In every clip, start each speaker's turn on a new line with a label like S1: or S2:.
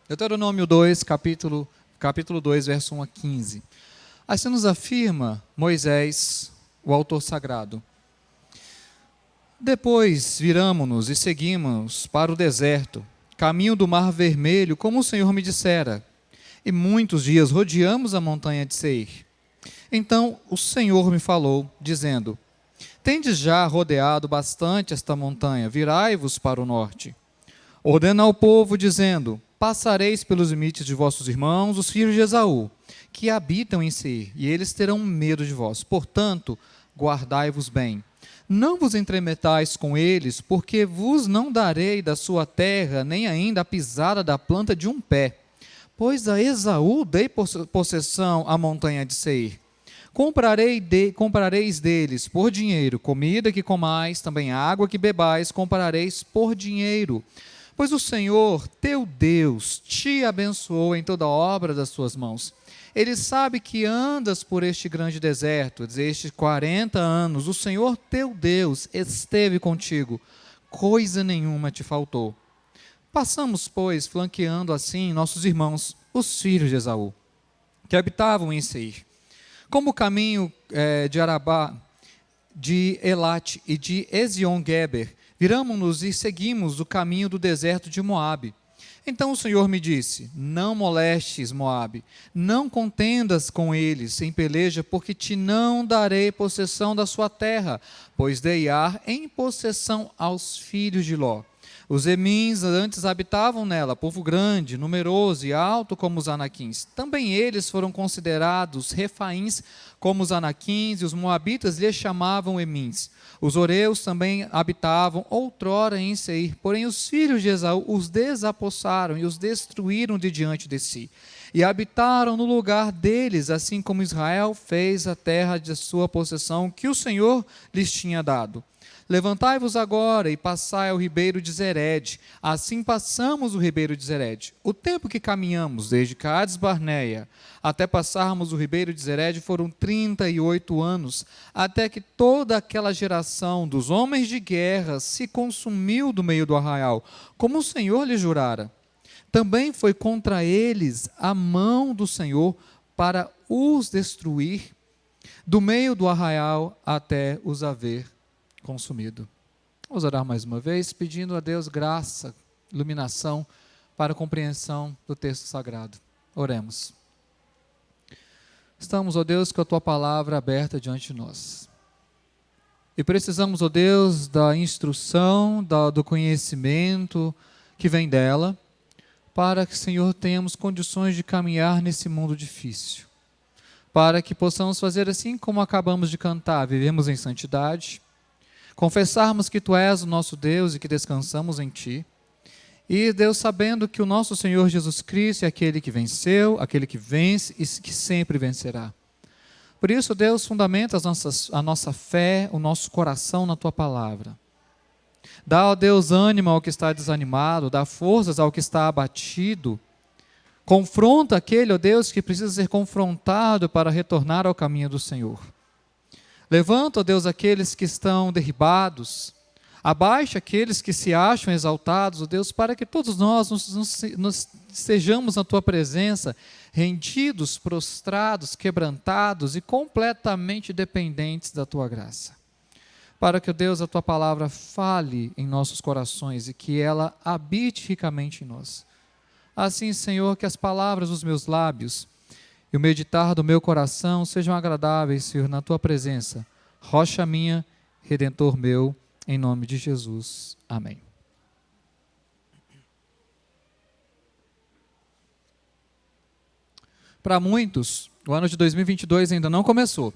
S1: Deuteronômio 2, capítulo 2, verso 1 a 15. Assim nos afirma Moisés, o autor sagrado. Depois viramo-nos e seguimos para o deserto, caminho do Mar Vermelho, como o Senhor me dissera. E muitos dias rodeamos a montanha de Seir. Então o Senhor me falou, dizendo: Tendes já rodeado bastante esta montanha, virai-vos para o norte. Ordena ao povo, dizendo: Passareis pelos limites de vossos irmãos, os filhos de Esaú, que habitam em Seir, e eles terão medo de vós. Portanto, guardai-vos bem. Não vos entremetais com eles, porque vos não darei da sua terra, nem ainda a pisada da planta de um pé. Pois a Esaú dei possessão à montanha de Seir. Comprareis deles por dinheiro, comida que comais, também água que bebais, comprareis por dinheiro. Pois o Senhor, teu Deus, te abençoou em toda a obra das tuas mãos. Ele sabe que andas por este grande deserto, desde 40 anos. O Senhor, teu Deus, esteve contigo. Coisa nenhuma te faltou. Passamos, pois, flanqueando assim nossos irmãos, os filhos de Esaú, que habitavam em Seir. Como o caminho de Arabá, de Elate e de Ezion-Geber, viramo-nos e seguimos o caminho do deserto de Moabe. Então o Senhor me disse: Não molestes Moabe, não contendas com eles em peleja, porque te não darei possessão da sua terra, pois dei Ar em possessão aos filhos de Ló. Os Emins antes habitavam nela, povo grande, numeroso e alto como os anaquins. Também eles foram considerados refaíns como os anaquins, e os moabitas lhes chamavam Emins. Os oreus também habitavam outrora em Seir, porém os filhos de Esaú os desapossaram e os destruíram de diante de si. E habitaram no lugar deles, assim como Israel fez a terra de sua possessão, que o Senhor lhes tinha dado. Levantai-vos agora e passai ao ribeiro de Zered. Assim passamos o ribeiro de Zered. O tempo que caminhamos desde Cades Barneia até passarmos o ribeiro de Zered foram 38 anos, até que toda aquela geração dos homens de guerra se consumiu do meio do arraial, como o Senhor lhe jurara. Também foi contra eles a mão do Senhor para os destruir, do meio do arraial até os haver consumido. Vamos orar mais uma vez, pedindo a Deus graça, iluminação para a compreensão do texto sagrado. Oremos. Estamos, ó Deus, com a Tua palavra aberta diante de nós. E precisamos, ó Deus, da instrução, do conhecimento que vem dela, para que, Senhor, tenhamos condições de caminhar nesse mundo difícil. Para que possamos fazer assim como acabamos de cantar, vivemos em santidade, confessarmos que Tu és o nosso Deus e que descansamos em Ti. E Deus, sabendo que o nosso Senhor Jesus Cristo é aquele que venceu, aquele que vence e que sempre vencerá. Por isso, Deus, fundamenta a nossa fé, o nosso coração na Tua palavra. Dá, ó Deus, ânimo ao que está desanimado, dá forças ao que está abatido. Confronta aquele, ó Deus, que precisa ser confrontado para retornar ao caminho do Senhor. Levanta, ó Deus, aqueles que estão derribados, abaixa aqueles que se acham exaltados, ó Deus, para que todos nós nos estejamos na Tua presença, rendidos, prostrados, quebrantados e completamente dependentes da Tua graça. Para que, ó Deus, a Tua palavra fale em nossos corações e que ela habite ricamente em nós. Assim, Senhor, que as palavras dos meus lábios e o meditar do meu coração sejam agradáveis, Senhor, na Tua presença. Rocha minha, Redentor meu, em nome de Jesus. Amém. Para muitos, o ano de 2022 ainda não começou.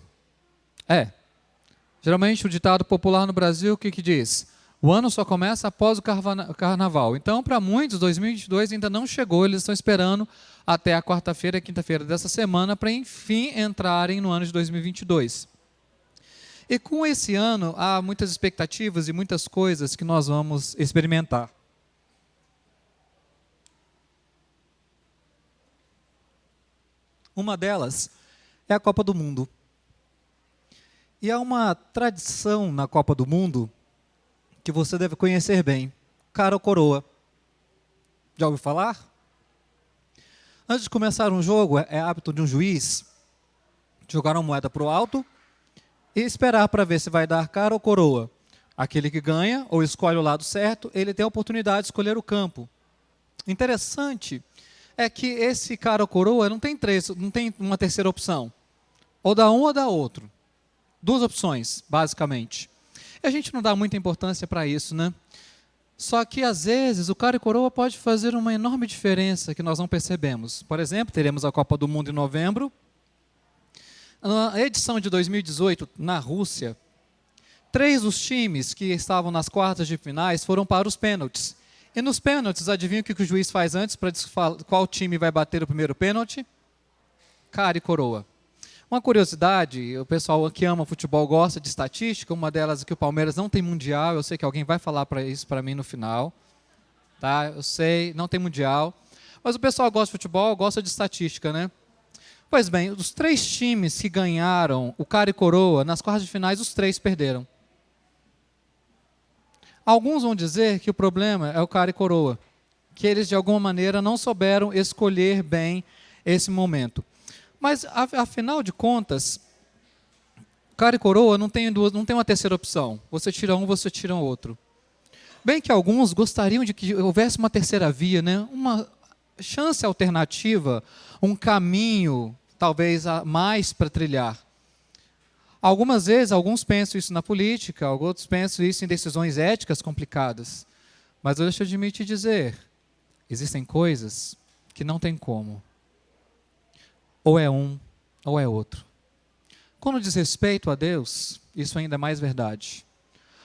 S1: Geralmente o ditado popular no Brasil, o que diz? O ano só começa após o carnaval. Então, para muitos, 2022 ainda não chegou, eles estão esperando até a quarta-feira, quinta-feira dessa semana, para enfim entrarem no ano de 2022. E com esse ano, há muitas expectativas e muitas coisas que nós vamos experimentar. Uma delas é a Copa do Mundo. E há uma tradição na Copa do Mundo que você deve conhecer bem, cara ou coroa. Já ouviu falar?
S2: Antes de começar um jogo, é hábito de um juiz jogar uma moeda para o alto e esperar para ver se vai dar cara ou coroa. Aquele que ganha ou escolhe o lado certo, ele tem a oportunidade de escolher o campo. Interessante é que esse cara ou coroa não tem uma terceira opção. Ou dá um ou dá outro. Duas opções, basicamente. E a gente não dá muita importância para isso, né? Só que, às vezes, o cara e coroa pode fazer uma enorme diferença que nós não percebemos. Por exemplo, teremos a Copa do Mundo em novembro. Na edição de 2018, na Rússia, 3 dos times que estavam nas quartas de finais foram para os pênaltis. E nos pênaltis, adivinha o que o juiz faz antes para qual time vai bater o primeiro pênalti? Cara e coroa. Uma curiosidade, o pessoal que ama futebol gosta de estatística, uma delas é que o Palmeiras não tem mundial, eu sei que alguém vai falar isso para mim no final, tá? Eu sei, não tem mundial, mas o pessoal gosta de futebol, gosta de estatística, né? Pois bem, os 3 times que ganharam o cara e coroa, nas quartas de finais, os 3 perderam. Alguns vão dizer que o problema é o cara e coroa, que eles de alguma maneira não souberam escolher bem esse momento. Mas, afinal de contas, cara e coroa não tem uma terceira opção. Você tira um, você tira o outro. Bem que alguns gostariam de que houvesse uma terceira via, né? Uma chance alternativa, um caminho, talvez, a mais para trilhar. Algumas vezes, alguns pensam isso na política, outros pensam isso em decisões éticas complicadas. Mas deixa eu te dizer, existem coisas que não tem como. Ou é um, ou é outro. Quando diz respeito a Deus, isso ainda é mais verdade.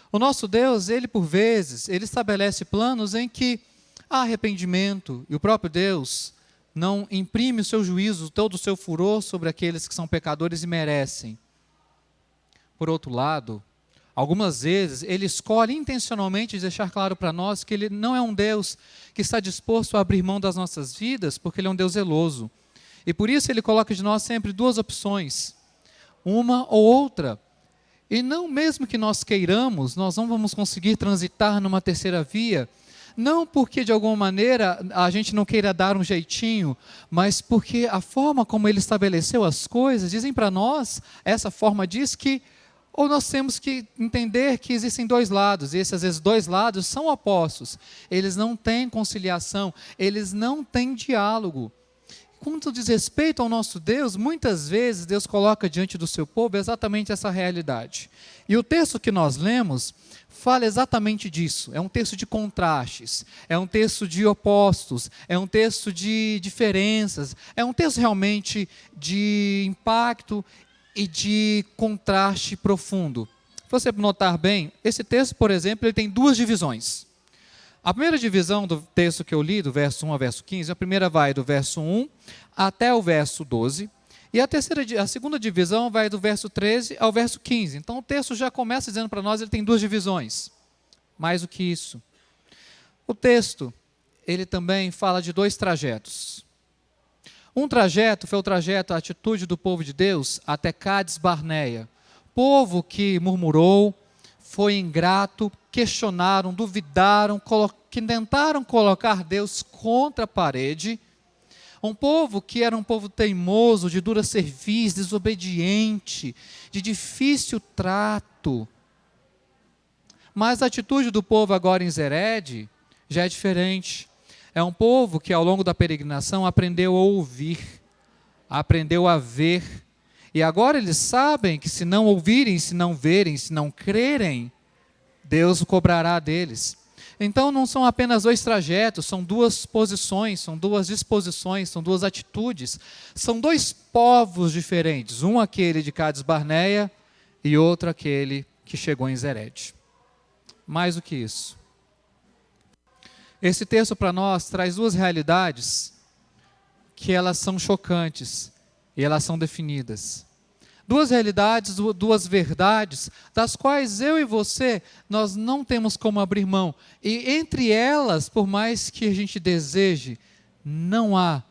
S2: O nosso Deus, ele por vezes, ele estabelece planos em que há arrependimento, e o próprio Deus não imprime o seu juízo, todo o seu furor sobre aqueles que são pecadores e merecem. Por outro lado, algumas vezes, ele escolhe intencionalmente deixar claro para nós que ele não é um Deus que está disposto a abrir mão das nossas vidas, porque ele é um Deus zeloso. E por isso ele coloca de nós sempre 2 opções, uma ou outra. E não mesmo que nós queiramos, nós não vamos conseguir transitar numa terceira via, não porque de alguma maneira a gente não queira dar um jeitinho, mas porque a forma como ele estabeleceu as coisas, dizem para nós, essa forma diz que, ou nós temos que entender que existem 2 lados, e esses, às vezes, 2 lados são opostos, eles não têm conciliação, eles não têm diálogo. Quanto diz respeito ao nosso Deus, muitas vezes Deus coloca diante do seu povo exatamente essa realidade. E o texto que nós lemos fala exatamente disso. É um texto de contrastes, é um texto de opostos, é um texto de diferenças, é um texto realmente de impacto e de contraste profundo. Se você notar bem, esse texto, por exemplo, ele tem 2 divisões. A primeira divisão do texto que eu li, do verso 1 ao verso 15, a primeira vai do verso 1 até o verso 12, e a segunda divisão vai do verso 13 ao verso 15. Então o texto já começa dizendo para nós, ele tem 2 divisões. Mais do que isso. O texto, ele também fala de 2 trajetos. Um trajeto foi o trajeto, a atitude do povo de Deus até Cades Barneia. Povo que murmurou, foi ingrato, questionaram, duvidaram, que tentaram colocar Deus contra a parede. Um povo que era um povo teimoso, de dura cerviz, desobediente, de difícil trato. Mas a atitude do povo agora em Zered já é diferente. É um povo que ao longo da peregrinação aprendeu a ouvir, aprendeu a ver. E agora eles sabem que se não ouvirem, se não verem, se não crerem, Deus o cobrará deles. Então não são apenas 2 trajetos, são 2 posições, são 2 disposições, são 2 atitudes. São 2 povos diferentes, um aquele de Cades Barneia e outro aquele que chegou em Zered. Mais do que isso. Esse texto para nós traz 2 realidades que elas são chocantes e elas são definidas. 2 realidades, 2 verdades, das quais eu e você, nós não temos como abrir mão. E entre elas, por mais que a gente deseje, não há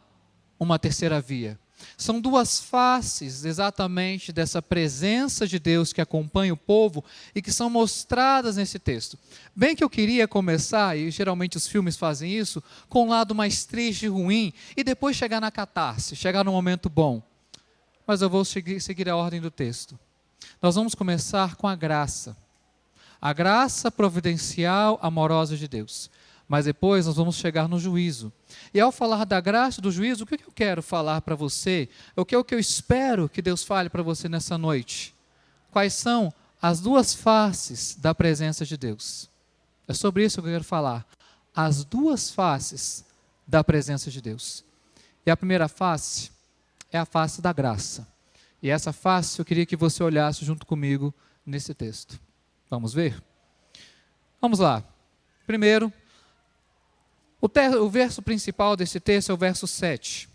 S2: uma terceira via. São duas faces exatamente dessa presença de Deus que acompanha o povo e que são mostradas nesse texto. Bem que eu queria começar, e geralmente os filmes fazem isso, com um lado mais triste e ruim, e depois chegar na catarse, chegar no momento bom. Mas eu vou seguir a ordem do texto. Nós vamos começar com a graça providencial, amorosa de Deus. Mas depois nós vamos chegar no juízo. E ao falar da graça e do juízo, o que eu quero falar para você? O que eu espero que Deus fale para você nessa noite? Quais são as duas faces da presença de Deus? É sobre isso que eu quero falar. As duas faces da presença de Deus. E a primeira face é a face da graça. E essa face eu queria que você olhasse junto comigo nesse texto. Vamos ver? Vamos lá. Primeiro, o verso principal desse texto é o verso 7.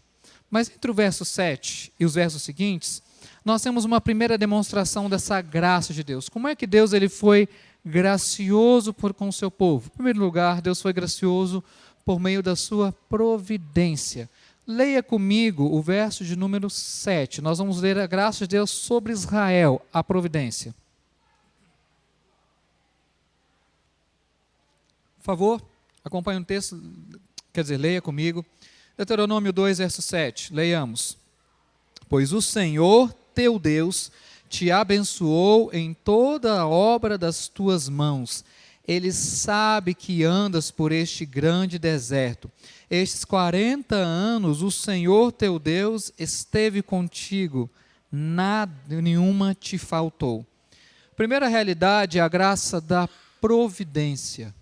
S2: Mas entre o verso 7 e os versos seguintes, nós temos uma primeira demonstração dessa graça de Deus. Como é que Deus ele foi gracioso com o seu povo? Em primeiro lugar, Deus foi gracioso por meio da sua providência. Leia comigo o verso de número 7. Nós vamos ler a graça de Deus sobre Israel, a providência. Por favor, acompanhe o texto, quer dizer, leia comigo. Deuteronômio 2, verso 7, leiamos. Pois o Senhor, teu Deus, te abençoou em toda a obra das tuas mãos. Ele sabe que andas por este grande deserto. Estes 40 anos o Senhor, teu Deus, esteve contigo. Nada, nenhuma te faltou. Primeira realidade é a graça da providência.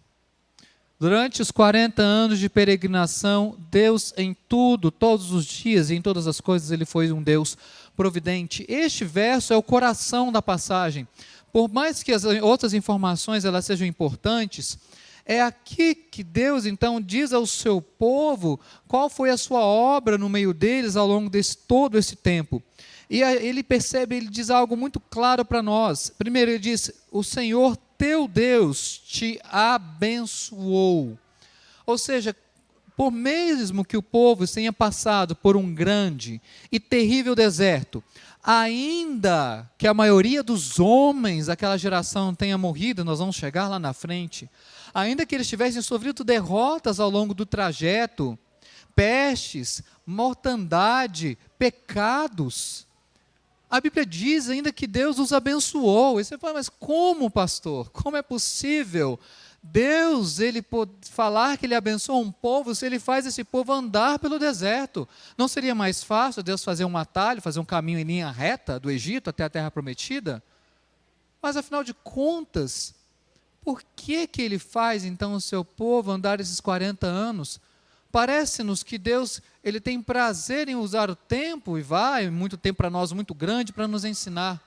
S2: Durante os 40 anos de peregrinação, Deus em tudo, todos os dias e em todas as coisas, Ele foi um Deus providente. Este verso é o coração da passagem. Por mais que as outras informações elas sejam importantes, é aqui que Deus então diz ao seu povo qual foi a sua obra no meio deles ao longo de todo esse tempo. E ele percebe, ele diz algo muito claro para nós. Primeiro ele diz, o Senhor teu Deus te abençoou. Ou seja, por mesmo que o povo tenha passado por um grande e terrível deserto, ainda que a maioria dos homens daquela geração tenha morrido, nós vamos chegar lá na frente, ainda que eles tivessem sofrido derrotas ao longo do trajeto, pestes, mortandade, pecados, a Bíblia diz ainda que Deus os abençoou. E você fala, mas como, pastor? Como é possível Deus, ele pode falar que ele abençoa um povo se ele faz esse povo andar pelo deserto? Não seria mais fácil Deus fazer um atalho, fazer um caminho em linha reta do Egito até a Terra Prometida? Mas afinal de contas, por que ele faz então o seu povo andar esses 40 anos? Parece-nos que Deus ele tem prazer em usar o tempo, e vai, muito tempo para nós, muito grande, para nos ensinar.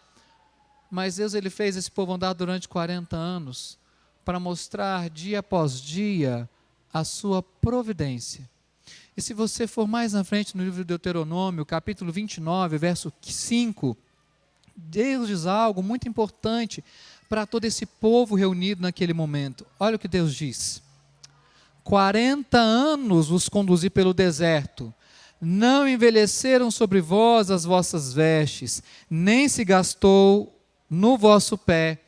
S2: Mas Deus ele fez esse povo andar durante 40 anos, para mostrar dia após dia a sua providência. E se você for mais na frente no livro de Deuteronômio, capítulo 29, verso 5, Deus diz algo muito importante para todo esse povo reunido naquele momento. Olha o que Deus diz. 40 anos vos conduzi pelo deserto, não envelheceram sobre vós as vossas vestes, nem se gastou no vosso pé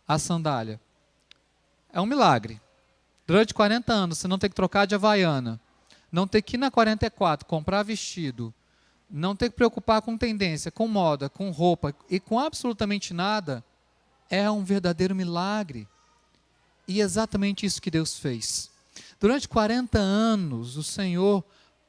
S2: a sandália. É um milagre. Durante 40 anos, você não tem que trocar de Havaiana, não ter que ir na 44, comprar vestido, não ter que preocupar com tendência, com moda, com roupa e com absolutamente nada, é um verdadeiro milagre. E é exatamente isso que Deus fez. Durante 40 anos, o Senhor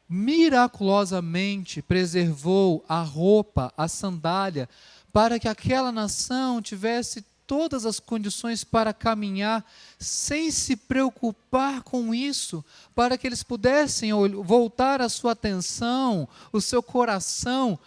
S2: miraculosamente preservou a roupa, a sandália, para que aquela nação tivesse todas as condições para caminhar sem se preocupar com isso, para que eles pudessem voltar a sua atenção, o seu coração,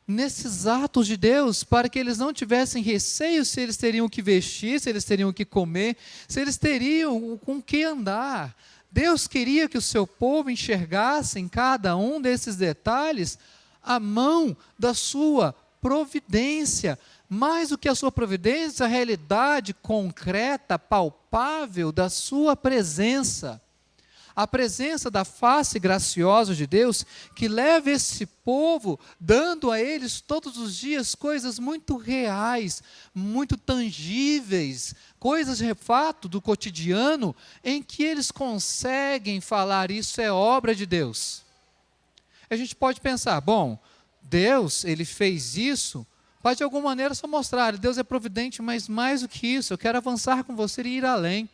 S2: nesses atos de Deus, para que eles não tivessem receio se eles teriam o que vestir, se eles teriam o que comer, se eles teriam com o que andar. Deus queria que o seu povo enxergasse em cada um desses detalhes a mão da sua providência. Mais do que a sua providência, a realidade concreta, palpável da sua presença. a presença da face graciosa de Deus, que leva esse povo, dando a eles todos os dias coisas muito reais, muito tangíveis, coisas de fato do cotidiano, em que eles conseguem falar: isso é obra de Deus. A gente pode pensar, bom, Deus, ele fez isso, para de alguma maneira só mostrar, Deus é providente, mas mais do que isso, eu quero avançar com você e ir além.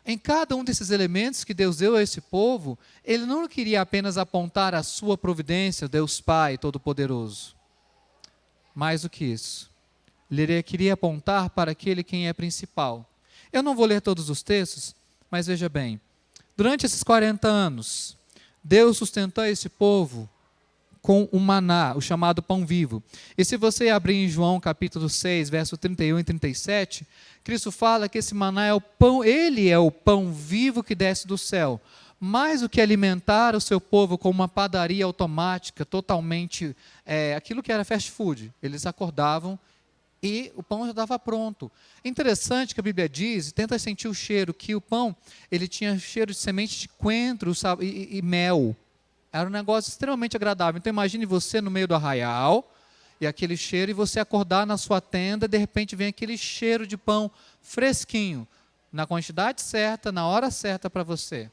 S2: Em cada um desses elementos que Deus deu a esse povo, ele não queria apenas apontar a sua providência, Deus Pai Todo-Poderoso. Mais do que isso, ele queria apontar para aquele quem é principal. Eu não vou ler todos os textos, mas veja bem, durante esses 40 anos, Deus sustentou esse povo com o maná, o chamado pão vivo. E se você abrir em João capítulo 6, verso 31 e 37, Cristo fala que esse maná é o pão, ele é o pão vivo que desce do céu. Mais do que alimentar o seu povo com uma padaria automática, totalmente, aquilo que era fast food. Eles acordavam e o pão já estava pronto. Interessante que a Bíblia diz, tenta sentir o cheiro, que o pão, ele tinha cheiro de semente de coentro e mel. Era um negócio extremamente agradável. Então imagine você no meio do arraial, e aquele cheiro, e você acordar na sua tenda, de repente vem aquele cheiro de pão fresquinho, na quantidade certa, na hora certa para você.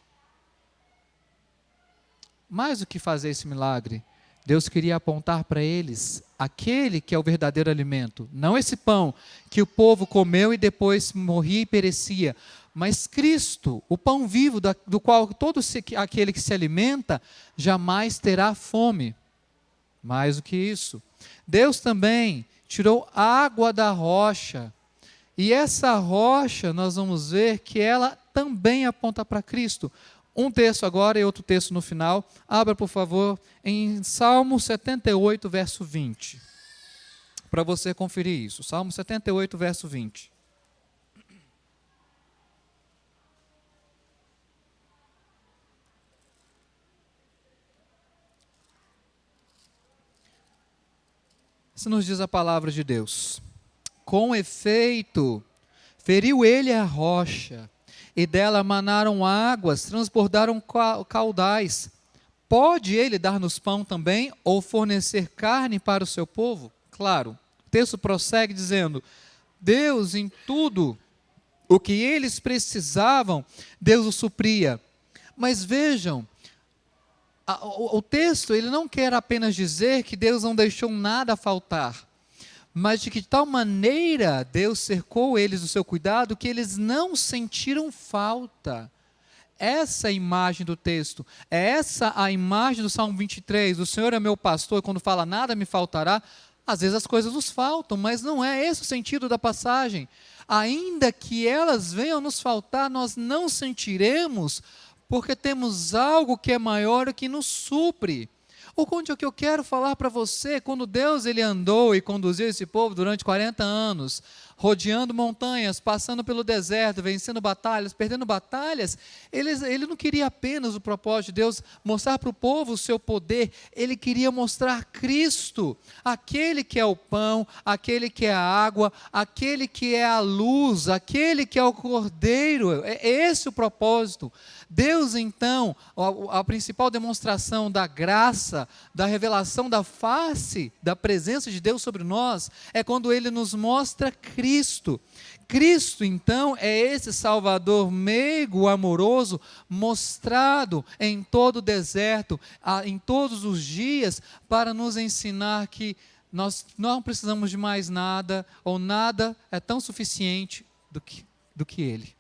S2: Mais do que fazer esse milagre, Deus queria apontar para eles aquele que é o verdadeiro alimento. Não esse pão que o povo comeu e depois morria e perecia, mas Cristo, o pão vivo, do qual todo aquele que se alimenta jamais terá fome. Mais do que isso, Deus também tirou água da rocha. E essa rocha, nós vamos ver que ela também aponta para Cristo. Um texto agora e outro texto no final. Abra, por favor, em Salmo 78, verso 20. Para você conferir isso. Salmo 78, verso 20. Isso nos diz a palavra de Deus. Com efeito, feriu ele a rocha, e dela manaram águas, transbordaram caudais. Pode ele dar-nos pão também, ou fornecer carne para o seu povo? Claro, o texto prossegue dizendo, Deus em tudo o que eles precisavam, Deus o supria. Mas vejam, o texto ele não quer apenas dizer que Deus não deixou nada faltar, mas de que de tal maneira Deus cercou eles do seu cuidado que eles não sentiram falta. Essa é a imagem do texto, é essa a imagem do Salmo 23, o Senhor é meu pastor, quando fala nada me faltará, às vezes as coisas nos faltam, mas não é esse o sentido da passagem. Ainda que elas venham nos faltar, nós não sentiremos, porque temos algo que é maior e que nos supre. O que eu quero falar para você, quando Deus ele andou e conduziu esse povo durante 40 anos, rodeando montanhas, passando pelo deserto, vencendo batalhas, perdendo batalhas, ele não queria apenas o propósito de Deus mostrar para o povo o seu poder, ele queria mostrar Cristo, aquele que é o pão, aquele que é a água, aquele que é a luz, aquele que é o Cordeiro, é esse o propósito. Deus então, a principal demonstração da graça, da revelação da face, da presença de Deus sobre nós, é quando Ele nos mostra Cristo. Cristo então é esse Salvador meigo, amoroso, mostrado em todo o deserto, em todos os dias, para nos ensinar que nós não precisamos de mais nada, ou nada é tão suficiente do que Ele.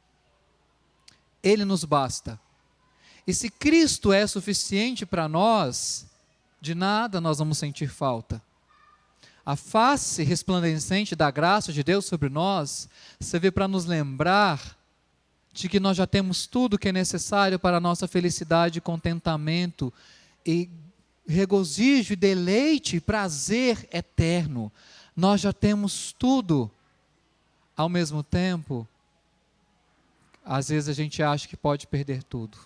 S2: Ele nos basta. E se Cristo é suficiente para nós, de nada nós vamos sentir falta. A face resplandecente da graça de Deus sobre nós serve para nos lembrar de que nós já temos tudo que é necessário para a nossa felicidade, contentamento e regozijo, deleite, prazer eterno. Nós já temos tudo. Ao mesmo tempo, às vezes a gente acha que pode perder tudo.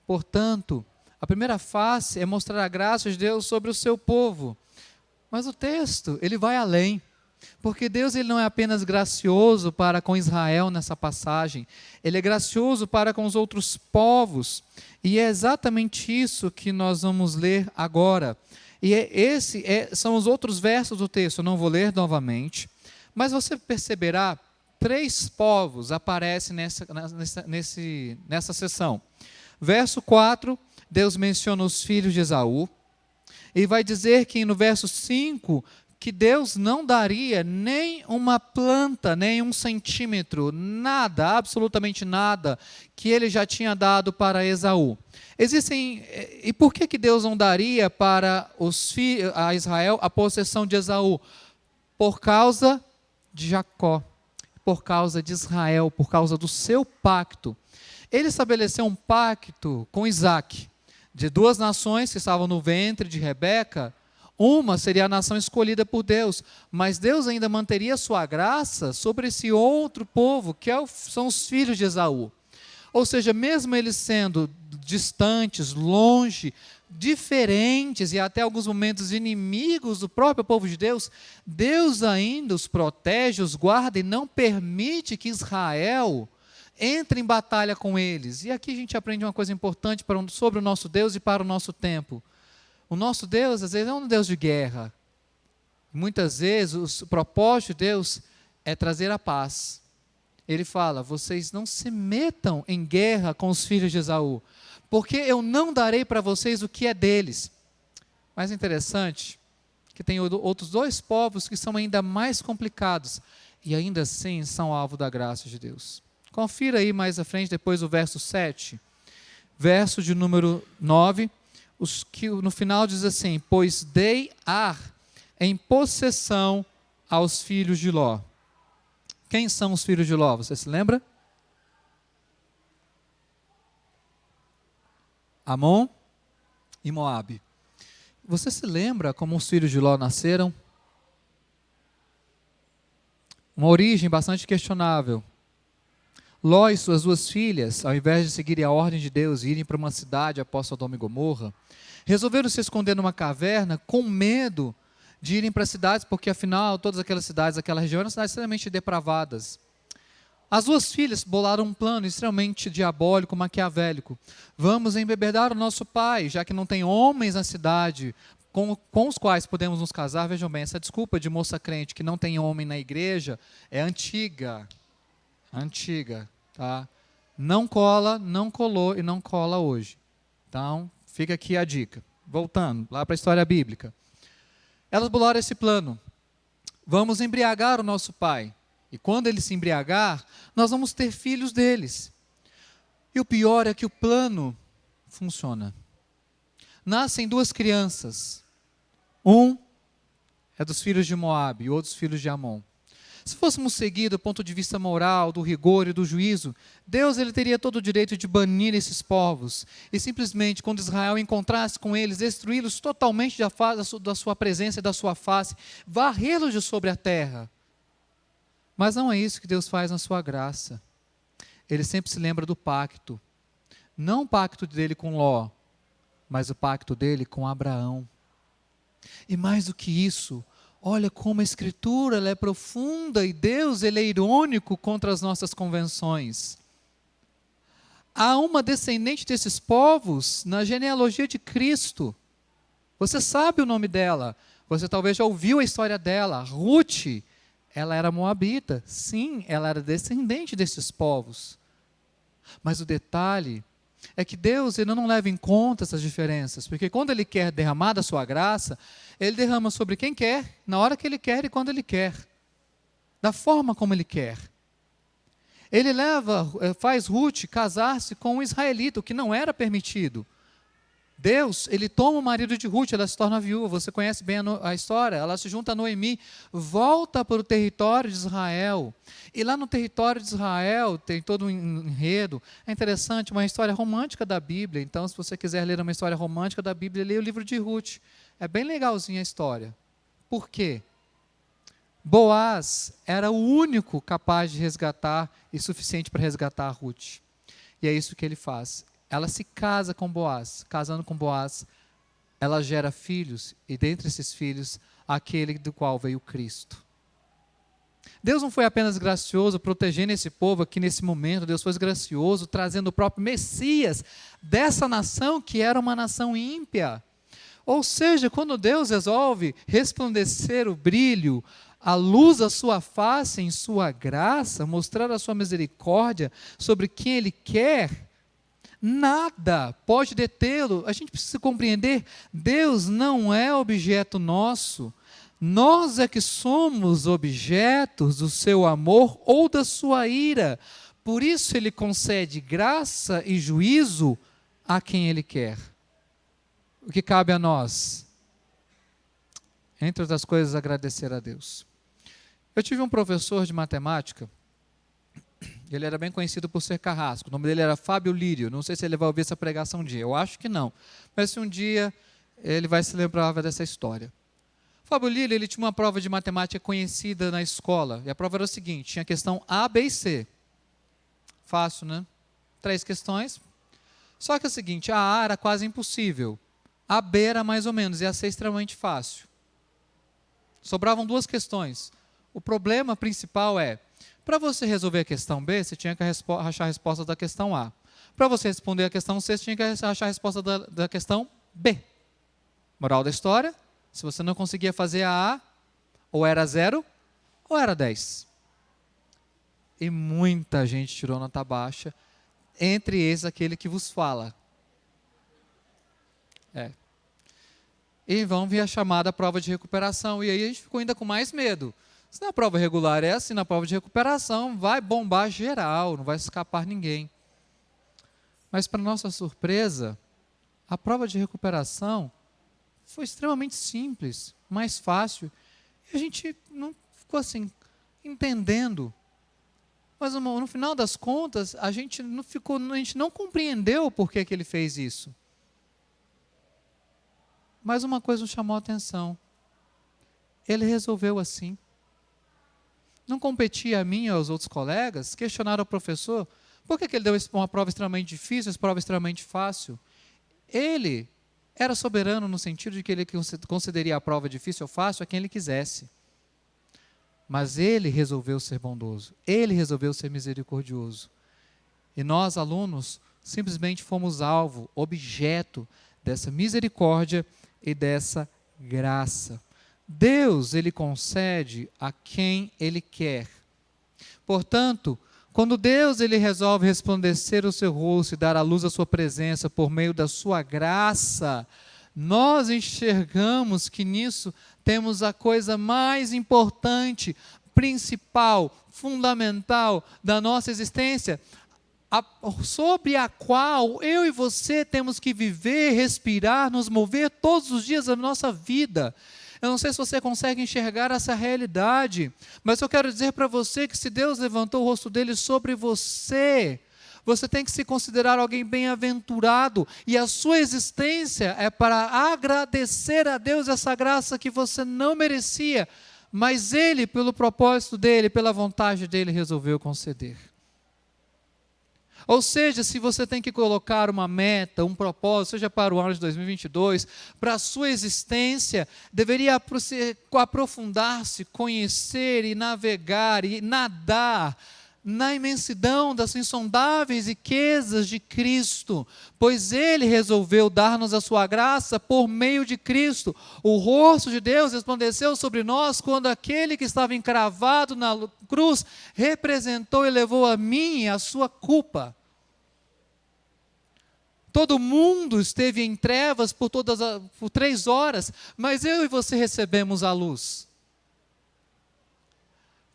S2: Portanto, a primeira face é mostrar a graça de Deus sobre o seu povo. Mas o texto, ele vai além. Porque Deus ele não é apenas gracioso para com Israel nessa passagem, ele é gracioso para com os outros povos. E é exatamente isso que nós vamos ler agora. E são os outros versos do texto, eu não vou ler novamente, mas você perceberá, 3 povos aparecem nessa sessão. Verso 4, Deus menciona os filhos de Esaú, e vai dizer que no verso 5, que Deus não daria nem uma planta, nem 1 centímetro, nada, absolutamente nada, que ele já tinha dado para Esaú. E por que Deus não daria para a Israel a possessão de Esaú? Por causa de Jacó, por causa de Israel, por causa do seu pacto. Ele estabeleceu um pacto com Isaac, de 2 nações que estavam no ventre de Rebeca. Uma seria a nação escolhida por Deus, mas Deus ainda manteria sua graça sobre esse outro povo, que são os filhos de Esaú. Ou seja, mesmo eles sendo distantes, longe, diferentes e até alguns momentos inimigos do próprio povo de Deus, Deus ainda os protege, os guarda e não permite que Israel entre em batalha com eles. E aqui a gente aprende uma coisa importante sobre o nosso Deus e para o nosso tempo. O nosso Deus, às vezes, é um Deus de guerra. Muitas vezes, o propósito de Deus é trazer a paz. Ele fala, vocês não se metam em guerra com os filhos de Esaú, porque eu não darei para vocês o que é deles. Mas é interessante que tem outros 2 povos que são ainda mais complicados, e ainda assim são alvo da graça de Deus. Confira aí mais à frente, depois o verso 7, verso de número 9, que no final diz assim, pois dei Ar em possessão aos filhos de Ló. Quem são os filhos de Ló? Você se lembra? Amon e Moabe. Você se lembra como os filhos de Ló nasceram? Uma origem bastante questionável. Ló e suas 2 filhas, ao invés de seguirem a ordem de Deus e irem para uma cidade após Sodoma e Gomorra, resolveram se esconder numa caverna com medo de irem para cidades, porque afinal todas aquelas cidades, aquela região eram cidades extremamente depravadas. As 2 filhas bolaram um plano extremamente diabólico, maquiavélico. Vamos embebedar o nosso pai, já que não tem homens na cidade com os quais podemos nos casar. Vejam bem, essa desculpa de moça crente que não tem homem na igreja é antiga, tá? Não cola, não colou e não cola hoje. Então, fica aqui a dica. Voltando lá para a história bíblica. Elas bolaram esse plano. Vamos embriagar o nosso pai. E quando ele se embriagar, nós vamos ter filhos deles. E o pior é que o plano funciona. Nascem 2 crianças. Um é dos filhos de Moabe e outro dos filhos de Amon. Se fôssemos seguir do ponto de vista moral, do rigor e do juízo, Deus ele teria todo o direito de banir esses povos e simplesmente, quando Israel encontrasse com eles, destruí-los totalmente da sua presença e da sua face, varrê-los de sobre a terra. Mas não é isso que Deus faz na sua graça. Ele sempre se lembra do pacto. Não o pacto dele com Ló, mas o pacto dele com Abraão. E mais do que isso, olha como a Escritura ela é profunda e Deus ele é irônico contra as nossas convenções. Há uma descendente desses povos na genealogia de Cristo. Você sabe o nome dela. Você talvez já ouviu a história dela. Ruth, ela era moabita. Sim, ela era descendente desses povos. Mas o detalhe é que Deus ele não leva em conta essas diferenças, porque quando Ele quer derramar da sua graça, Ele derrama sobre quem quer, na hora que Ele quer e quando Ele quer, da forma como Ele quer. Ele faz Ruth casar-se com um israelita, o que não era permitido. Deus, ele toma o marido de Ruth, ela se torna viúva, você conhece bem a história, ela se junta a Noemi, volta para o território de Israel, e lá no território de Israel tem todo um enredo, é interessante, uma história romântica da Bíblia, então se você quiser ler uma história romântica da Bíblia, leia o livro de Ruth, é bem legalzinha a história. Por quê? Boaz era o único capaz de resgatar e suficiente para resgatar a Ruth, e é isso que ele faz. Ela se casa com Boaz, casando com Boaz, ela gera filhos, e dentre esses filhos, aquele do qual veio Cristo. Deus não foi apenas gracioso protegendo esse povo aqui nesse momento, Deus foi gracioso trazendo o próprio Messias dessa nação que era uma nação ímpia. Ou seja, quando Deus resolve resplandecer o brilho, a luz da sua face em sua graça, mostrar a sua misericórdia sobre quem Ele quer, nada pode detê-lo. A gente precisa compreender, Deus não é objeto nosso. Nós é que somos objetos do seu amor ou da sua ira. Por isso Ele concede graça e juízo a quem Ele quer. O que cabe a nós? Entre outras coisas, agradecer a Deus. Eu tive um professor de matemática, ele era bem conhecido por ser carrasco, o nome dele era Fábio Lírio, não sei se ele vai ouvir essa pregação um dia, eu acho que não, mas se um dia ele vai se lembrar dessa história. Fábio Lírio, ele tinha uma prova de matemática conhecida na escola, e a prova era o seguinte, tinha a questão A, B e C. Fácil, né? 3 questões. Só que é o seguinte, a A era quase impossível, a B era mais ou menos, e a C extremamente fácil. Sobravam 2 questões. O problema principal é, para você resolver a questão B, você tinha que achar a resposta da questão A. Para você responder a questão C, você tinha que achar a resposta da questão B. Moral da história, se você não conseguia fazer a A, ou era 0, ou era 10. E muita gente tirou nota baixa, entre eles aquele que vos fala. E vão vir a chamada prova de recuperação, e aí a gente ficou ainda com mais medo. Se na prova regular é assim, na prova de recuperação vai bombar geral, não vai escapar ninguém. Mas para nossa surpresa, a prova de recuperação foi extremamente simples, mais fácil. E a gente não ficou assim, entendendo. Mas no final das contas, a gente não compreendeu o porquê que ele fez isso. Mas uma coisa nos chamou a atenção. Ele resolveu assim. Não competia a mim e aos outros colegas, questionaram o professor, por que ele deu uma prova extremamente difícil, essa prova extremamente fácil? Ele era soberano no sentido de que ele concederia a prova difícil ou fácil a quem ele quisesse. Mas ele resolveu ser bondoso, ele resolveu ser misericordioso. E nós, alunos, simplesmente fomos alvo, objeto dessa misericórdia e dessa graça. Deus, Ele concede a quem Ele quer. Portanto, quando Deus ele resolve resplandecer o seu rosto e dar à luz a sua presença por meio da sua graça, nós enxergamos que nisso temos a coisa mais importante, principal, fundamental da nossa existência, sobre a qual eu e você temos que viver, respirar, nos mover todos os dias da nossa vida. Eu não sei se você consegue enxergar essa realidade, mas eu quero dizer para você que se Deus levantou o rosto dele sobre você, você tem que se considerar alguém bem-aventurado, e a sua existência é para agradecer a Deus essa graça que você não merecia, mas Ele, pelo propósito dEle, pela vontade dEle, resolveu conceder. Ou seja, se você tem que colocar uma meta, um propósito, seja para o ano de 2022, para a sua existência, deveria aprofundar-se, conhecer e navegar e nadar na imensidão das insondáveis riquezas de Cristo, pois Ele resolveu dar-nos a sua graça por meio de Cristo. O rosto de Deus resplandeceu sobre nós quando aquele que estava encravado na cruz representou e levou a mim e a sua culpa. Todo mundo esteve em trevas por 3 horas, mas eu e você recebemos a luz.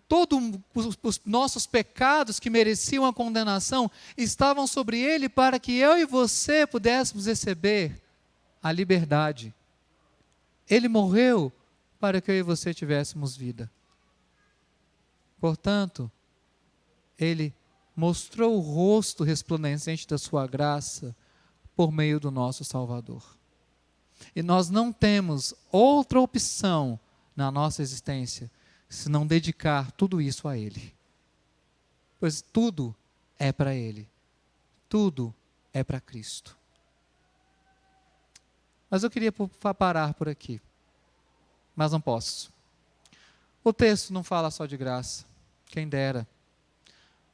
S2: Todos os nossos pecados que mereciam a condenação estavam sobre Ele para que eu e você pudéssemos receber a liberdade. Ele morreu para que eu e você tivéssemos vida. Portanto, Ele mostrou o rosto resplandecente da sua graça por meio do nosso Salvador. E nós não temos outra opção na nossa existência se não dedicar tudo isso a Ele. Pois tudo é para Ele. Tudo é para Cristo. Mas eu queria parar por aqui. Mas não posso. O texto não fala só de graça, quem dera.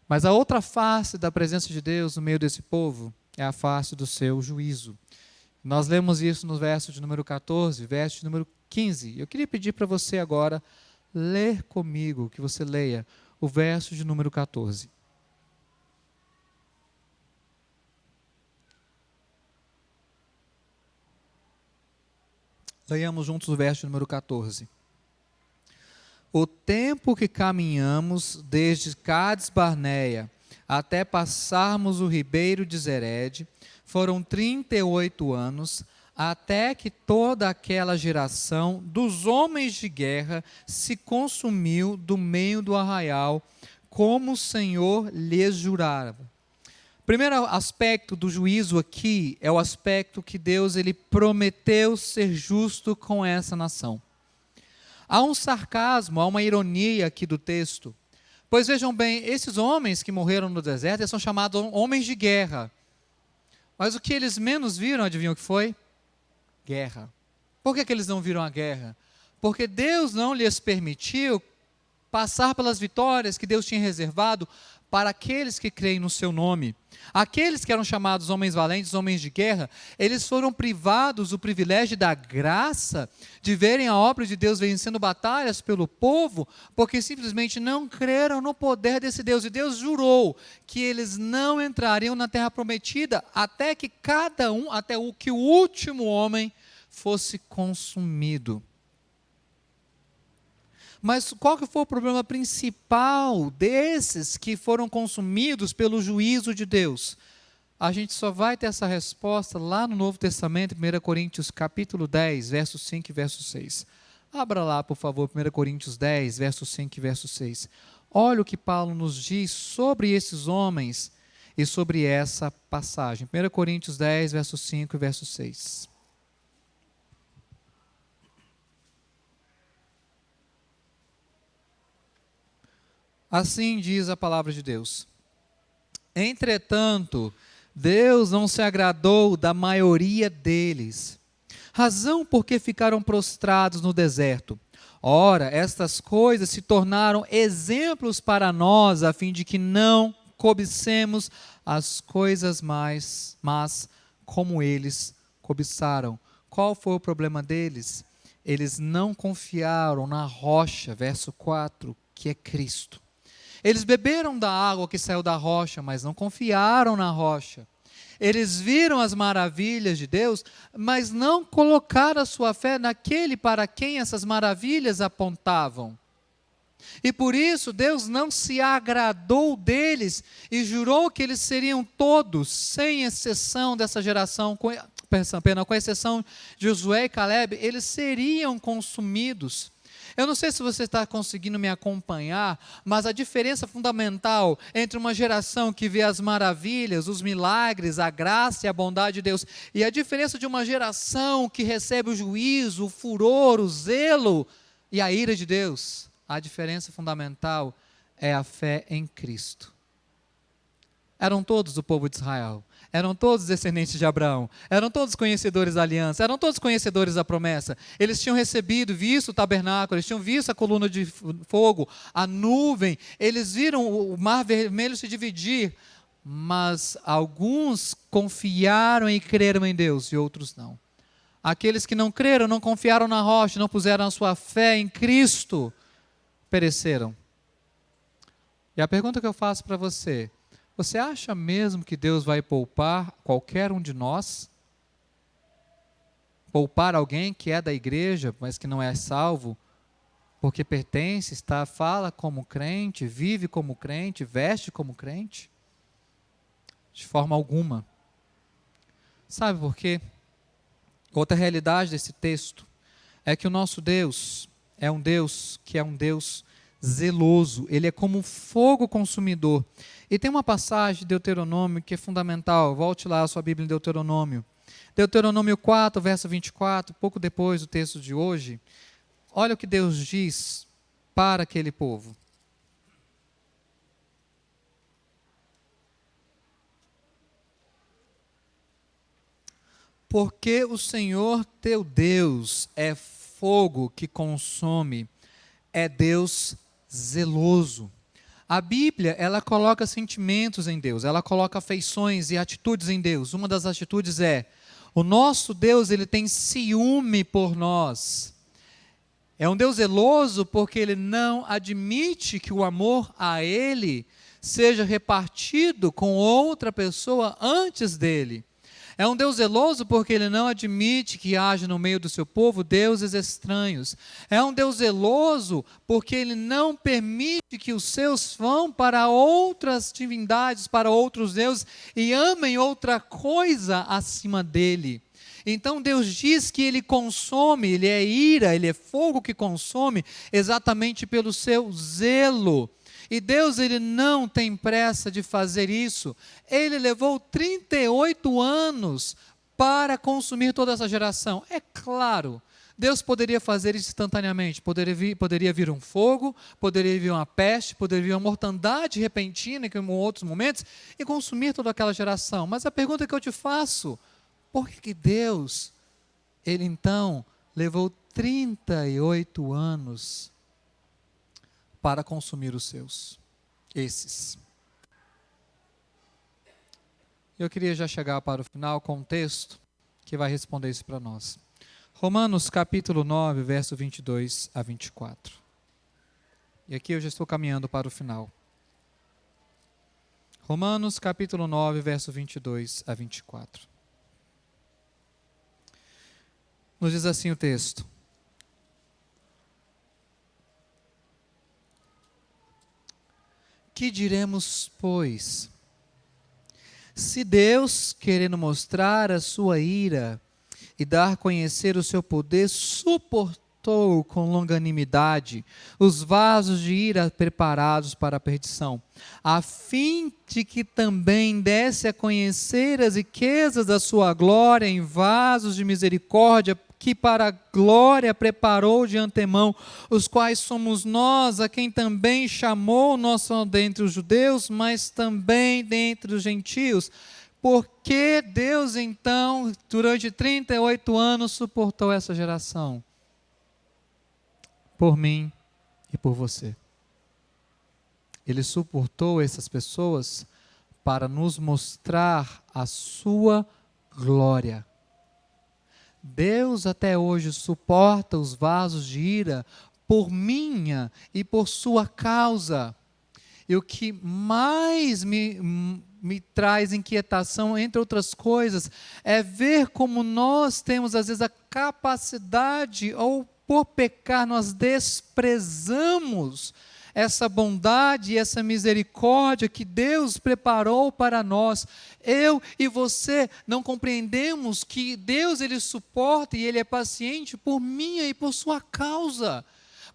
S2: Mas a outra face da presença de Deus no meio desse povo é a face do seu juízo. Nós lemos isso no verso de número 14, verso de número 15. Eu queria pedir para você agora ler comigo, que você leia o verso de número 14. Leiamos juntos o verso de número 14. O tempo que caminhamos desde Cades Barneia até passarmos o ribeiro de Zered foram 38 anos, até que toda aquela geração dos homens de guerra se consumiu do meio do arraial, como o Senhor lhes jurava. Primeiro aspecto do juízo aqui é o aspecto que Deus ele prometeu ser justo com essa nação. Há um sarcasmo, há uma ironia aqui do texto. Pois vejam bem, esses homens que morreram no deserto, eles são chamados homens de guerra. Mas o que eles menos viram, adivinham o que foi? Guerra. Por que eles não viram a guerra? Porque Deus não lhes permitiu passar pelas vitórias que Deus tinha reservado para aqueles que creem no seu nome. Aqueles que eram chamados homens valentes, homens de guerra, eles foram privados do privilégio da graça de verem a obra de Deus vencendo batalhas pelo povo, porque simplesmente não creram no poder desse Deus. E Deus jurou que eles não entrariam na terra prometida até que cada um, até que o último homem fosse consumido. Mas qual que foi o problema principal desses que foram consumidos pelo juízo de Deus? A gente só vai ter essa resposta lá no Novo Testamento, 1 Coríntios capítulo 10, versos 5 e verso 6. Abra lá, por favor, 1 Coríntios 10, versos 5 e verso 6. Olha o que Paulo nos diz sobre esses homens e sobre essa passagem. 1 Coríntios 10, versos 5 e verso 6. Assim diz a palavra de Deus. Entretanto, Deus não se agradou da maioria deles, razão porque ficaram prostrados no deserto. Ora, estas coisas se tornaram exemplos para nós, a fim de que não cobicemos as coisas mais, mas como eles cobiçaram. Qual foi o problema deles? Eles não confiaram na rocha, verso 4, que é Cristo. Eles beberam da água que saiu da rocha, mas não confiaram na rocha. Eles viram as maravilhas de Deus, mas não colocaram a sua fé naquele para quem essas maravilhas apontavam. E por isso Deus não se agradou deles e jurou que eles seriam todos, sem exceção dessa geração, com exceção de Josué e Caleb, eles seriam consumidos. Eu não sei se você está conseguindo me acompanhar, mas a diferença fundamental entre uma geração que vê as maravilhas, os milagres, a graça e a bondade de Deus, e a diferença de uma geração que recebe o juízo, o furor, o zelo e a ira de Deus, a diferença fundamental é a fé em Cristo. Eram todos do povo de Israel, eram todos descendentes de Abraão, eram todos conhecedores da aliança, eram todos conhecedores da promessa. Eles tinham recebido, visto o tabernáculo, eles tinham visto a coluna de fogo, a nuvem, eles viram o mar vermelho se dividir, mas alguns confiaram e creram em Deus e outros não. Aqueles que não creram, não confiaram na rocha, não puseram a sua fé em Cristo, pereceram. E a pergunta que eu faço para você: você acha mesmo que Deus vai poupar qualquer um de nós? Poupar alguém que é da igreja, mas que não é salvo, porque pertence, fala como crente, vive como crente, veste como crente? De forma alguma. Sabe por quê? Outra realidade desse texto é que o nosso Deus é um Deus que é um Deus zeloso, ele é como um fogo consumidor. E tem uma passagem de Deuteronômio que é fundamental, volte lá a sua Bíblia em Deuteronômio. Deuteronômio 4, verso 24, pouco depois do texto de hoje, olha o que Deus diz para aquele povo. Porque o Senhor teu Deus é fogo que consome, é Deus zeloso. A Bíblia, ela coloca sentimentos em Deus, ela coloca afeições e atitudes em Deus. Uma das atitudes é: o nosso Deus, ele tem ciúme por nós. É um Deus zeloso porque ele não admite que o amor a ele seja repartido com outra pessoa antes dele. É um Deus zeloso porque ele não admite que haja no meio do seu povo deuses estranhos. É um Deus zeloso porque ele não permite que os seus vão para outras divindades, para outros deuses e amem outra coisa acima dele. Então Deus diz que ele consome, ele é ira, ele é fogo que consome exatamente pelo seu zelo. E Deus, ele não tem pressa de fazer isso. Ele levou 38 anos para consumir toda essa geração. É claro, Deus poderia fazer isso instantaneamente. Poderia vir um fogo, poderia vir uma peste, poderia vir uma mortandade repentina, como em outros momentos, e consumir toda aquela geração. Mas a pergunta que eu te faço: por que Deus, ele então levou 38 anos para consumir os seus, esses? Eu queria já chegar para o final com um texto que vai responder isso para nós. Romanos capítulo 9, verso 22 a 24. E aqui eu já estou caminhando para o final. Romanos capítulo 9, verso 22 a 24. Nos diz assim o texto: que diremos, pois? Se Deus, querendo mostrar a sua ira e dar a conhecer o seu poder, suportou com longanimidade os vasos de ira preparados para a perdição, a fim de que também desse a conhecer as riquezas da sua glória em vasos de misericórdia, que para a glória preparou de antemão, os quais somos nós, a quem também chamou, não só dentre os judeus, mas também dentre os gentios. Por que Deus, então, durante 38 anos, suportou essa geração? Por mim e por você. Ele suportou essas pessoas para nos mostrar a sua glória. Deus até hoje suporta os vasos de ira por minha e por sua causa. E o que mais me traz inquietação, entre outras coisas, é ver como nós temos às vezes a capacidade, ou por pecar nós desprezamos essa bondade e essa misericórdia que Deus preparou para nós. Eu e você não compreendemos que Deus, ele suporta e ele é paciente por minha e por sua causa,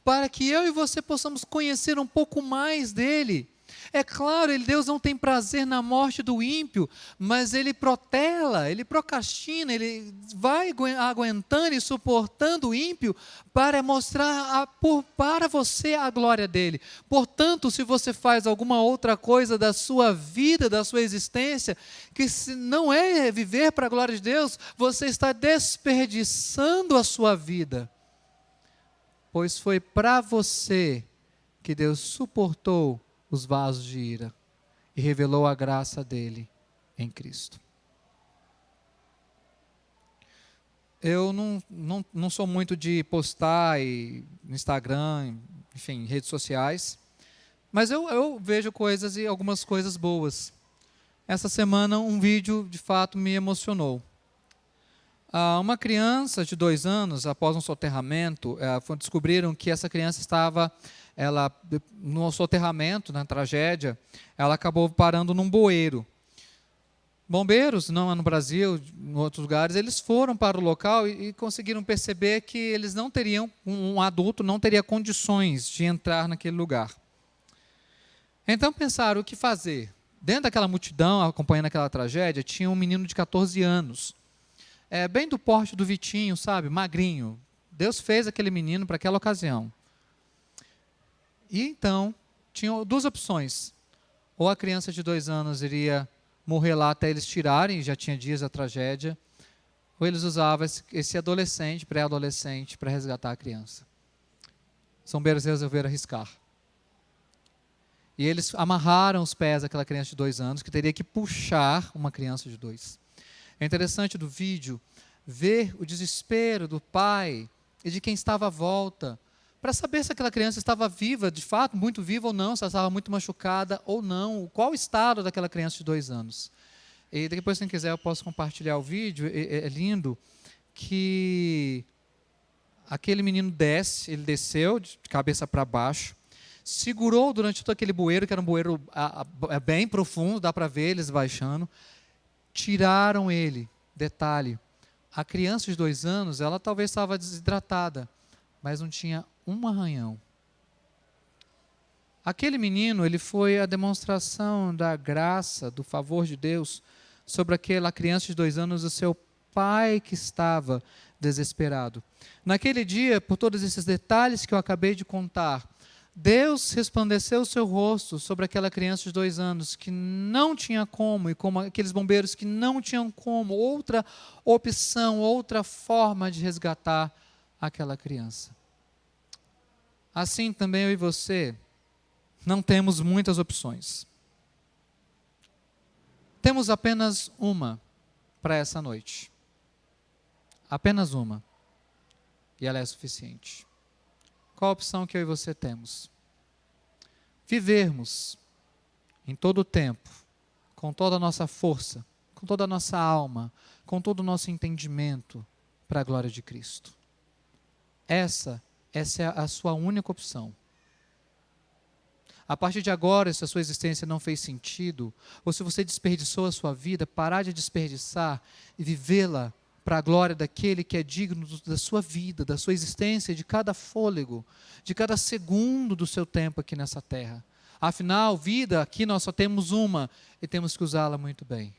S2: para que eu e você possamos conhecer um pouco mais dele. É claro, Deus não tem prazer na morte do ímpio, mas ele protela, ele procrastina, ele vai aguentando e suportando o ímpio para mostrar para você a glória dele. Portanto, se você faz alguma outra coisa da sua vida, da sua existência, que não é viver para a glória de Deus, você está desperdiçando a sua vida. Pois foi para você que Deus suportou os vasos de ira e revelou a graça dele em Cristo. Eu não sou muito de postar no Instagram, enfim, redes sociais, mas eu vejo coisas e algumas coisas boas. Essa semana um vídeo de fato me emocionou. Uma criança de 2 anos, após um soterramento, descobriram que essa criança estava, no soterramento, na tragédia, ela acabou parando num bueiro. Bombeiros, não no Brasil, em outros lugares, eles foram para o local e conseguiram perceber que eles não teriam, um adulto não teria condições de entrar naquele lugar. Então pensaram o que fazer. Dentro daquela multidão, acompanhando aquela tragédia, tinha um menino de 14 anos. Bem do porte do Vitinho, sabe? Magrinho. Deus fez aquele menino para aquela ocasião. E então, tinham 2 opções. Ou a criança de 2 anos iria morrer lá até eles tirarem, já tinha dias da tragédia, ou eles usavam esse adolescente, pré-adolescente, para resgatar a criança. os bombeiros resolveram arriscar. E eles amarraram os pés daquela criança de 2 anos, que teria que puxar uma criança de 2. É interessante do vídeo ver o desespero do pai e de quem estava à volta, para saber se aquela criança estava viva, de fato, muito viva ou não, se ela estava muito machucada ou não, qual o estado daquela criança de 2 anos. E depois, se quem quiser, eu posso compartilhar o vídeo. É lindo que aquele menino ele desceu de cabeça para baixo, segurou durante todo aquele bueiro, que era um bueiro bem profundo, dá para ver eles baixando, tiraram ele. Detalhe, a criança de 2 anos, ela talvez estava desidratada, mas não tinha um arranhão. Aquele menino, ele foi a demonstração da graça, do favor de Deus sobre aquela criança de 2 anos, o seu pai que estava desesperado. Naquele dia, por todos esses detalhes que eu acabei de contar, Deus resplandeceu o seu rosto sobre aquela criança de 2 anos que não tinha como, e como aqueles bombeiros que não tinham como, outra opção, outra forma de resgatar aquela criança. Assim também eu e você não temos muitas opções. Temos apenas uma para essa noite. Apenas uma. E ela é suficiente. Qual a opção que eu e você temos? Vivermos em todo o tempo, com toda a nossa força, com toda a nossa alma, com todo o nosso entendimento para a glória de Cristo. Essa é a sua única opção. A partir de agora, se a sua existência não fez sentido, ou se você desperdiçou a sua vida, parar de desperdiçar e vivê-la para a glória daquele que é digno da sua vida, da sua existência, de cada fôlego, de cada segundo do seu tempo aqui nessa terra. Afinal, vida, aqui nós só temos uma e temos que usá-la muito bem.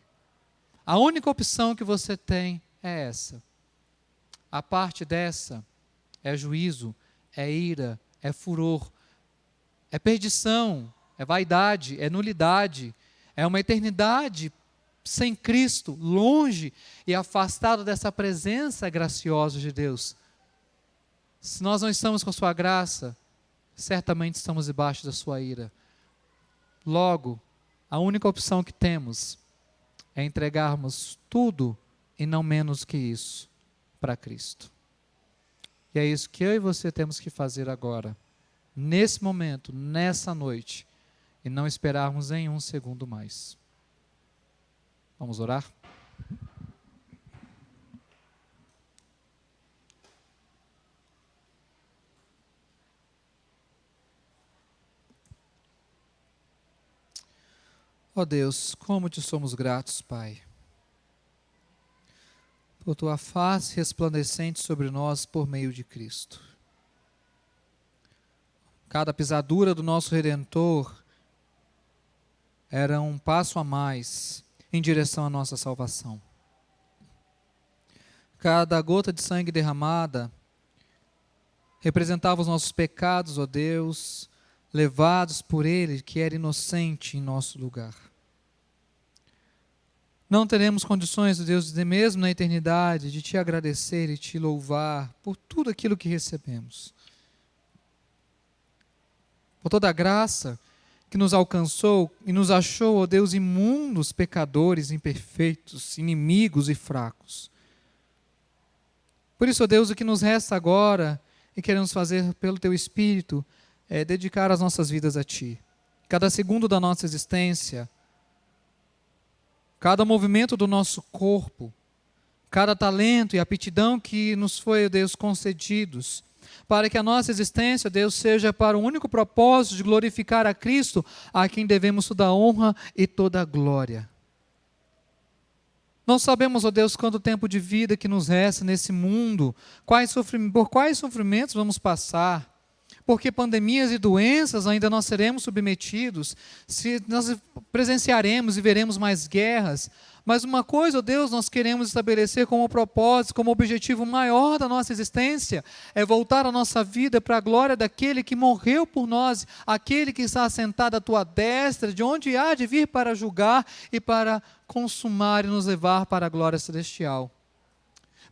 S2: A única opção que você tem é essa. A parte dessa é juízo, é ira, é furor, é perdição, é vaidade, é nulidade, é uma eternidade sem Cristo, longe e afastado dessa presença graciosa de Deus. Se nós não estamos com a sua graça, certamente estamos debaixo da sua ira. Logo, a única opção que temos é entregarmos tudo e não menos que isso para Cristo. E é isso que eu e você temos que fazer agora, nesse momento, nessa noite, e não esperarmos em um segundo mais. Vamos orar? Ó Deus, como te somos gratos, Pai, por tua face resplandecente sobre nós por meio de Cristo. Cada pisadura do nosso Redentor era um passo a mais em direção à nossa salvação. Cada gota de sangue derramada representava os nossos pecados, ó Deus, levados por Ele, que era inocente em nosso lugar. Não teremos condições, ó Deus, de mesmo na eternidade, de te agradecer e te louvar por tudo aquilo que recebemos. Por toda a graça que nos alcançou e nos achou, ó Deus, imundos, pecadores, imperfeitos, inimigos e fracos. Por isso, ó Deus, o que nos resta agora, e queremos fazer pelo Teu Espírito, é dedicar as nossas vidas a Ti. Cada segundo da nossa existência, cada movimento do nosso corpo, cada talento e aptidão que nos foi, ó Deus, concedidos, para que a nossa existência, Deus, seja para o único propósito de glorificar a Cristo, a quem devemos toda a honra e toda a glória. Não sabemos, ó Deus, quanto tempo de vida que nos resta nesse mundo, por quais sofrimentos vamos passar, porque pandemias e doenças ainda nós seremos submetidos, se nós presenciaremos e veremos mais guerras. Mas uma coisa, ó Deus, nós queremos estabelecer como propósito, como objetivo maior da nossa existência, é voltar a nossa vida para a glória daquele que morreu por nós, aquele que está assentado à tua destra, de onde há de vir para julgar e para consumar e nos levar para a glória celestial.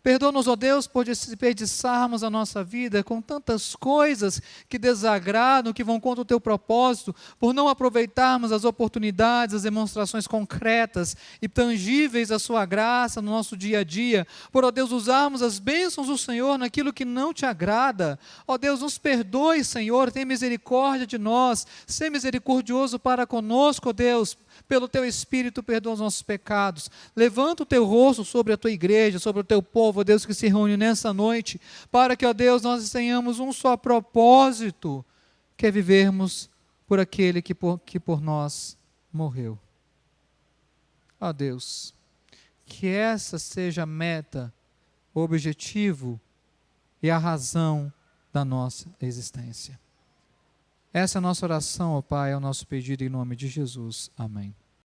S2: Perdoa-nos, ó Deus, por desperdiçarmos a nossa vida com tantas coisas que desagradam, que vão contra o teu propósito, por não aproveitarmos as oportunidades, as demonstrações concretas e tangíveis da sua graça no nosso dia a dia, por, ó Deus, usarmos as bênçãos do Senhor naquilo que não te agrada. Ó Deus, nos perdoe, Senhor, tem misericórdia de nós, sê misericordioso para conosco, ó Deus, pelo teu Espírito, perdoa os nossos pecados. Levanta o teu rosto sobre a tua igreja, sobre o teu povo, ó Deus, que se reúne nessa noite, para que, ó Deus, nós tenhamos um só propósito, que é vivermos por aquele que por nós morreu. Ó Deus, que essa seja a meta, o objetivo e a razão da nossa existência. Essa é a nossa oração, ó Pai, é o nosso pedido em nome de Jesus. Amém.